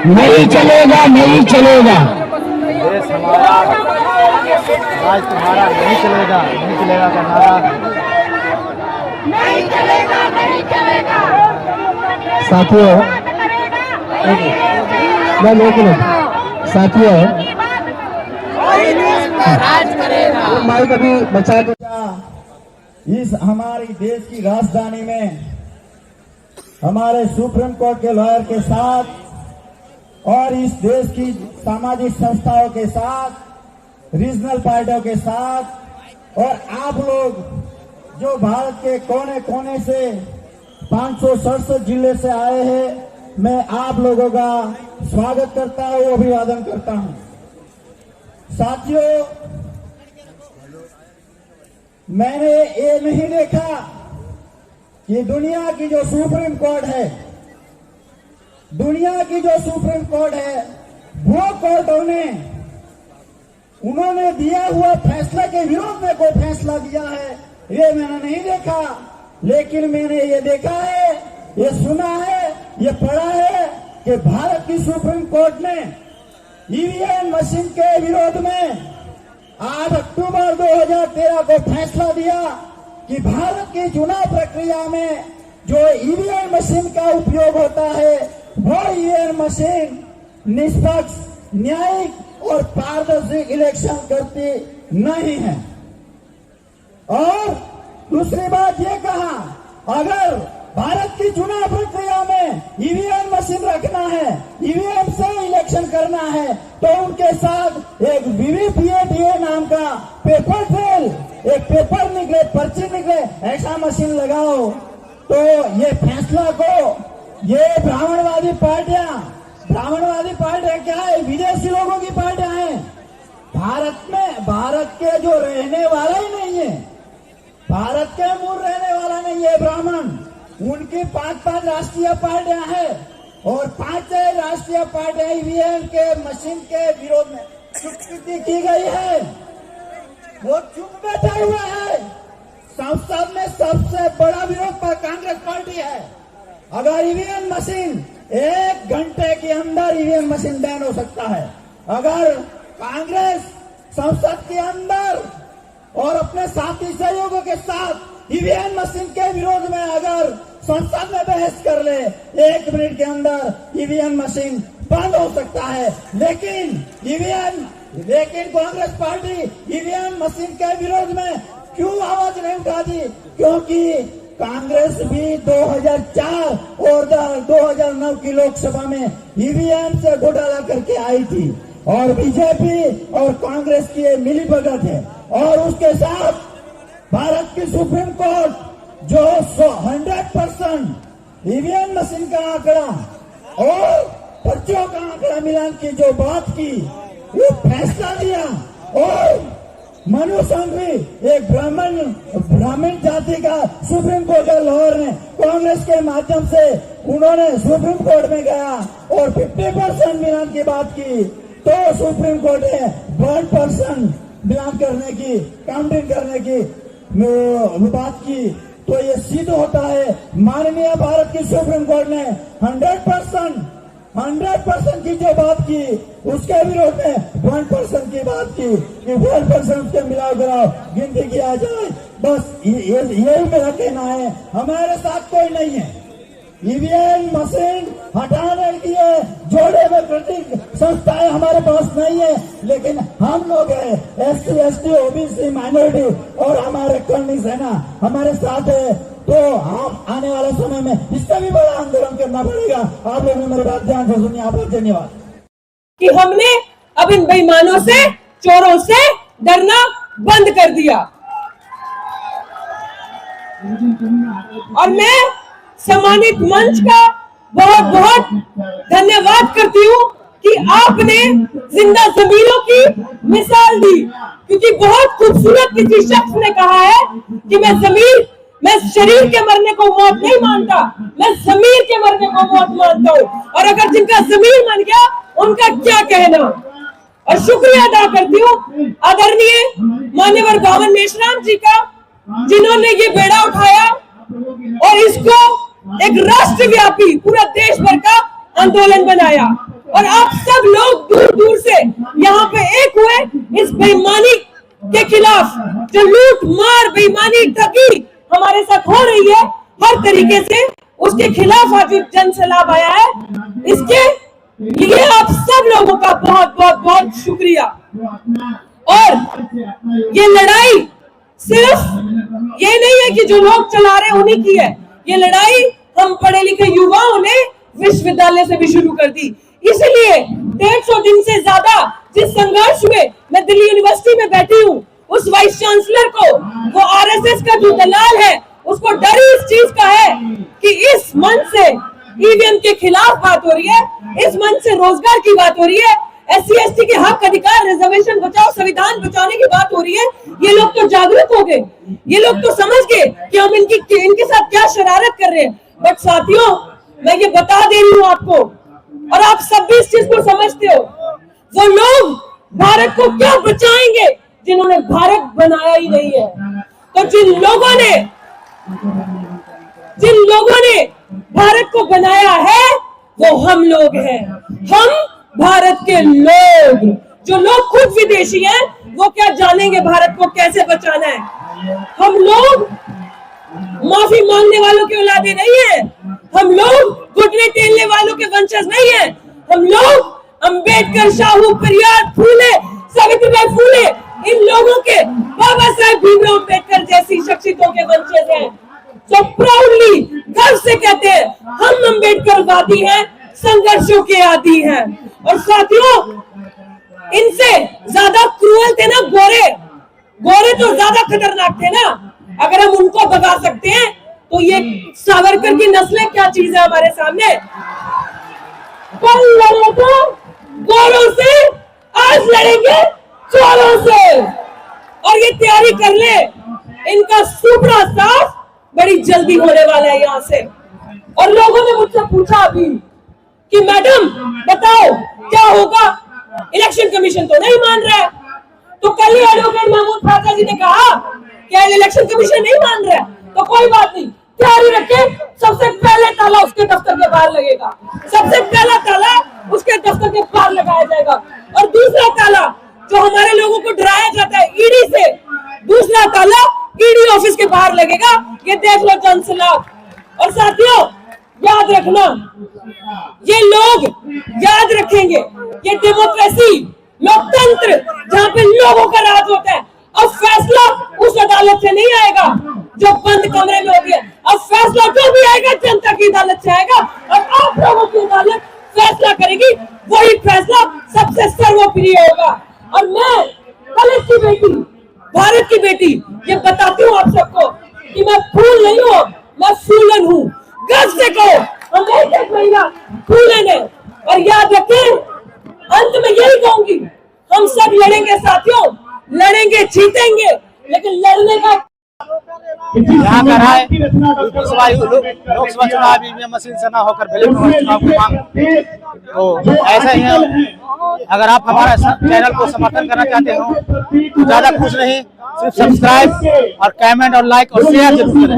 नहीं चलेगा, नहीं चलेगा। देश हमारा, राज तुम्हारा, नहीं चलेगा, नहीं चलेगा का नारा। नहीं चलेगा, नहीं चलेगा। साथियों, साथियों, राज करेगा। माइक अभी बचा दो। इस हमारी देश की राजधानी में हमारे सुप्रीम कोर्ट के लॉयर के साथ और इस देश की सामाजिक संस्थाओं के साथ, रीजनल पार्टियों के साथ और आप लोग जो भारत के कोने कोने से 567 जिले से आए हैं, मैं आप लोगों का स्वागत करता हूं, अभिवादन करता हूं। साथियों, मैंने ये नहीं देखा कि दुनिया की जो सुप्रीम कोर्ट है, दुनिया की जो सुप्रीम कोर्ट है, वो कोर्टों ने उन्होंने दिया हुआ फैसला के विरोध में कोई फैसला दिया है, ये मैंने नहीं देखा। लेकिन मैंने ये देखा है, ये सुना है, ये पढ़ा है कि भारत की सुप्रीम कोर्ट ने ईवीएम मशीन के विरोध में 8 अक्टूबर 2013 को फैसला दिया कि भारत की चुनाव प्रक्रिया में जो ईवीएम मशीन का उपयोग होता है, वो ईवीएम मशीन निष्पक्ष, न्यायिक और पारदर्शी इलेक्शन करती नहीं है। और दूसरी बात ये कहा, अगर भारत की चुनाव प्रक्रिया में ईवीएम मशीन रखना है, ईवीएम से इलेक्शन करना है, तो उनके साथ एक वीवीपीएटीए नाम का पेपर ट्रेल, एक पेपर निकले, पर्ची निकले, ऐसा मशीन लगाओ। तो ये फैसला को ये ब्राह्मणवादी पार्टियां क्या है? विदेशी लोगों की पार्टियां हैं। भारत में, भारत के जो रहने वाला ही नहीं है, भारत के मूल रहने वाला नहीं है ब्राह्मण, उनकी 5 राष्ट्रीय पार्टियां हैं और 5 राष्ट्रीय पार्टियां ईवीएम के मशीन के विरोध में चुप्पी की गई है। वो चुप बैठा हुआ है। संसद में सबसे बड़ा विरोध पर कांग्रेस पार्टी है। अगर ईवीएम मशीन 1 घंटे के अंदर ईवीएम मशीन बैन हो सकता है, अगर कांग्रेस संसद के अंदर और अपने साथी सहयोगियों के साथ ईवीएम मशीन के विरोध में अगर संसद में बहस कर ले, 1 मिनट के अंदर ईवीएम मशीन बंद हो सकता है। लेकिन कांग्रेस पार्टी ईवीएम मशीन के विरोध में क्यों आवाज नहीं उठा दी? क्योंकि कांग्रेस भी 2004 और 2009 की लोकसभा में ईवीएम से घोटाला करके आई थी और बीजेपी और कांग्रेस की ये मिलीभगत है। और उसके साथ भारत की सुप्रीम कोर्ट जो 100% ईवीएम मशीन का आंकड़ा और पर्चियों का आंकड़ा मिलान की जो बात की, वो फैसला दिया। और मनु संघवी, एक ब्राह्मण जाति का सुप्रीम कोर्ट का लॉयर ने कांग्रेस के माध्यम से उन्होंने सुप्रीम कोर्ट में गया और 50% मिलान की बात की, तो सुप्रीम कोर्ट ने 1% मिलान करने की, काउंटिंग करने की बात की। तो ये सिद्ध होता है, माननीय भारत की सुप्रीम कोर्ट ने 100% की जो बात की, उसके विरोध में 1% की बात की कि 1% के मिलाओ गिराओ गिनती किया जाए। बस यही मेरा कहना है। हमारे साथ कोई नहीं है। ईवीएम मशीन हटाने के लिए जोड़े में प्रतीक संस्थाएं हमारे पास नहीं है, लेकिन हम लोग हैं, SC, ST, OBC, माइनॉरिटी और हमारे कर्णी सेना हमारे साथ है। तो हम आने वाले समय में इससे भी बड़ा आंदोलन करना पड़ेगा। आप लोगों ने मेरी बात ध्यान से सुनी। आप धन्यवाद। कि हमने अब इन बेईमानों से, चोरों से डरना बंद कर दिया। और मैं सम्मानित मंच का बहुत बहुत धन्यवाद करती हूँ कि आपने जिंदा जमीरों की मिसाल दी, क्योंकि बहुत खूबसूरत किसी शख्स ने कहा है कि मैं शरीर के मरने को मौत नहीं मानता, मैं जमीर के मरने को मौत मानता हूँ। और अगर जिनका जमीर मर गया, उनका क्या कहना। और शुक्रिया अदा करती हूँ आदरणीय मान्यवर बावन मेश्राम जी का, जिन्होंने ये बेड़ा उठाया और इसको एक राष्ट्रव्यापी पूरा देश भर का आंदोलन बनाया। और आप सब लोग दूर दूर से यहाँ पे एक हुए इस बेईमानी के खिलाफ, जो लूट मार बेईमानी ठगी हमारे साथ हो रही है हर तरीके से, उसके खिलाफ आज जन सैलाब आया है। इसके लिए आप सब लोगों का बहुत बहुत बहुत शुक्रिया। और ये लड़ाई सिर्फ ये नहीं है कि जो लोग चला रहे उन्हीं की है, ये लड़ाई हम पढ़े लिखे युवाओं ने विश्वविद्यालय से भी शुरू कर दी। इसलिए 150 दिन से ज्यादा जिस संघर्ष में मैं दिल्ली यूनिवर्सिटी में बैठी हूँ, उस वाइस चांसलर को, वो आरएसएस का जो दलाल है, उसको डर इस चीज का है कि इस मंच से ईवीएम के खिलाफ बात हो रही है, इस मंच से रोजगार की बात हो रही है, SC/ST के हक अधिकार, रिजर्वेशन बचाओ, संविधान बचाने की बात हो रही है। ये लोग तो जागरूक हो गए, ये लोग तो समझ गए कि हम इनके साथ क्या शरारत कर रहे हैं। बट साथियों, मैं ये बता दे रही हूँ आपको, और आप सब भी इस चीज को समझते हो, वो लोग भारत को क्या बचाएंगे जिन्होंने भारत बनाया ही नहीं है। तो जिन लोगों ने भारत को बनाया है वो हम लोग हैं, हम भारत के लोग। जो लोग खुद विदेशी हैं वो क्या जानेंगे भारत को कैसे बचाना है। हम लोग माफी मांगने वालों के औलादे नहीं है, हम लोग घुटने टेलने वालों के वंशज नहीं है, हम लोग अंबेडकर, शाहू, पेरियार, फूले, सावित्रीबाई फूले, इन लोगों के, बाबा साहेब भीमराव अम्बेडकर जैसी शख्सियतों के वंशज हैं। तो प्राउडली गर्व से कहते हैं हम अम्बेडकरवादी हैं, संघर्षों के आदी हैं। और साथियों, इनसे ज्यादा क्रूअल थे ना गोरे तो ज्यादा खतरनाक थे ना। अगर हम उनको भगा सकते हैं तो ये सावरकर की नस्लें क्या चीज है हमारे सामने। कल लड़े तो गोरों से, आज लड़ेंगे चोरों से। और ये तैयारी कर ले, इनका सुपड़ा साफ बड़ी जल्दी होने वाला है यहाँ से। और लोगों ने मुझसे पूछा अभी कि मैडम बताओ क्या होगा, इलेक्शन कमीशन तो नहीं मान रहा है। तो कल ही एडवोकेट महमूद खाजा जी ने कहा कि इलेक्शन कमीशन नहीं मान रहा है, तो कोई बात नहीं, तैयारी रखे, सबसे पहले ताला उसके दफ्तर के बाहर लगेगा, सबसे पहला ताला उसके दफ्तर के बाहर लगाया जाएगा। और दूसरा ताला जो हमारे लोगों को डराया जाता है ईडी से, दूसरा ताला ईडी ऑफिस के बाहर लगेगा। ये देख लो जन सैलाब। और साथियों याद रखना, ये लोग याद रखेंगे, ये डेमोक्रेसी, लोकतंत्र जहाँ पे लोगों का राज होता है। अब फैसला उस अदालत से नहीं आएगा जो बंद कमरे में होगी, अब फैसला जो भी आएगा जनता की अदालत से आएगा, और आप लोगों की अदालत फैसला करेगी, वही फैसला सबसे सर्वोपरि होगा। और मैं कलेश की बेटी, भारत की बेटी, ये बताती हूँ आप सबको कि मैं फूल नहीं हूँ, मैं फूलन हूँ। गर्व से कहो, हम एक महीना फूलन है। और याद रखें, अंत में यही कहूंगी, हम सब लड़ेंगे साथियों, लड़ेंगे, जीतेंगे, लेकिन लड़ने का यहाँ कर रहा है लोकसभा चुनाव ईवीएम मशीन से ना होकर बैलेट चुनाव की मांग। तो ऐसा ही है, अगर आप हमारा चैनल को समर्थन करना चाहते हो तो ज्यादा कुछ नहीं, सिर्फ सब्सक्राइब और कमेंट और लाइक और शेयर जरूर करें।